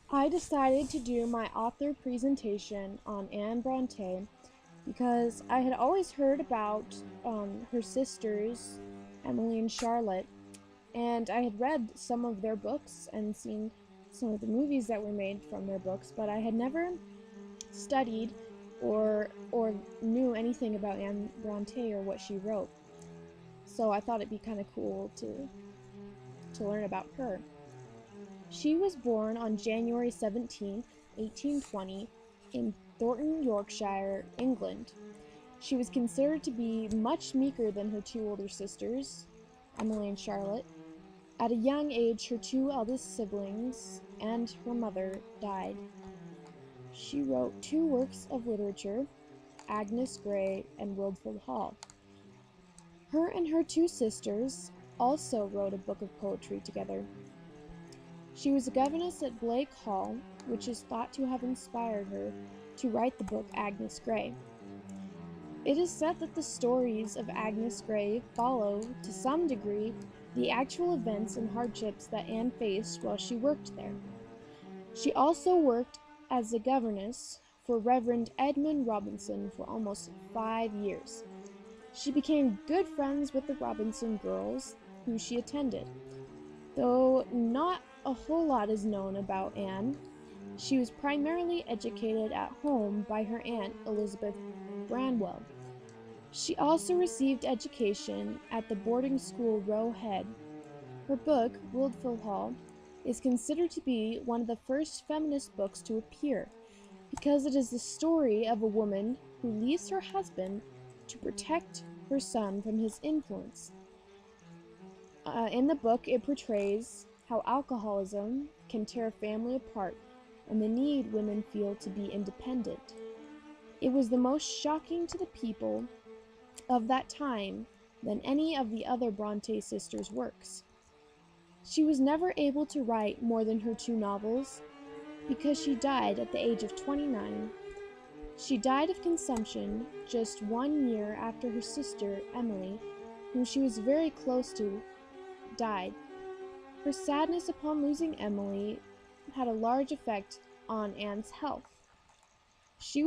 I decided to do my author presentation on Anne Bronte because I had always heard about her sisters, Emily and Charlotte, and I had read some of their books and seen some of the movies that were made from their books, but I had never studied or knew anything about Anne Bronte or what she wrote. So I thought it'd be kind of cool to learn about her. She was born on January 17th, 1820, in Thornton, Yorkshire, England. She was considered to be much meeker than her two older sisters, Emily and Charlotte. At a young age, her two eldest siblings and her mother died. She wrote two works of literature, Agnes Grey and Wilfred Hall. Her and her two sisters also wrote a book of poetry together. She was a governess at Blake Hall, which is thought to have inspired her to write the book Agnes Grey. It is said that the stories of Agnes Grey follow, to some degree, the actual events and hardships that Anne faced while she worked there. She also worked as a governess for Reverend Edmund Robinson for almost 5 years. She became good friends with the Robinson girls, who she attended. Though not a whole lot is known about Anne, she was primarily educated at home by her aunt Elizabeth Branwell. She also received education at the boarding school Roe Head. Her book, Wilfred Hall, is considered to be one of the first feminist books to appear because it is the story of a woman who leaves her husband to protect her son from his influence. In the book, it portrays how alcoholism can tear a family apart and the need women feel to be independent. It was the most shocking to the people of that time than any of the other Bronte sisters' works. She was never able to write more than her two novels because she died at the age of 29. She died of consumption just 1 year after her sister, Emily, whom she was very close to, died. Her sadness upon losing Emily had a large effect on Anne's health. She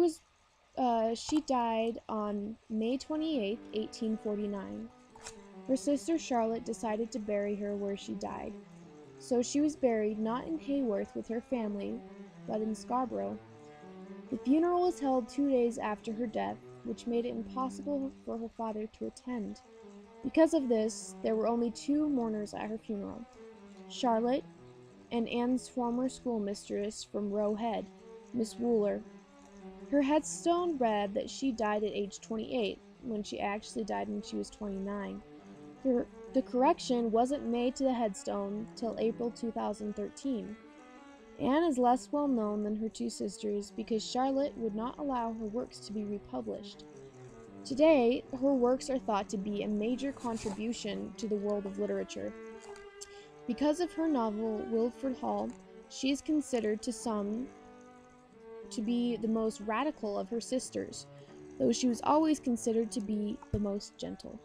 died on May 28, 1849. Her sister Charlotte decided to bury her where she died, so she was buried not in Haworth with her family, but in Scarborough. The funeral was held 2 days after her death, which made it impossible for her father to attend. Because of this, there were only two mourners at her funeral: Charlotte and Anne's former schoolmistress from Roe Head, Miss Wooler. Her headstone read that she died at age 28, when she actually died when she was 29. The correction wasn't made to the headstone till April 2013. Anne is less well known than her two sisters because Charlotte would not allow her works to be republished. Today, her works are thought to be a major contribution to the world of literature. Because of her novel Wilfred Hall, she is considered to some to be the most radical of her sisters, though she was always considered to be the most gentle.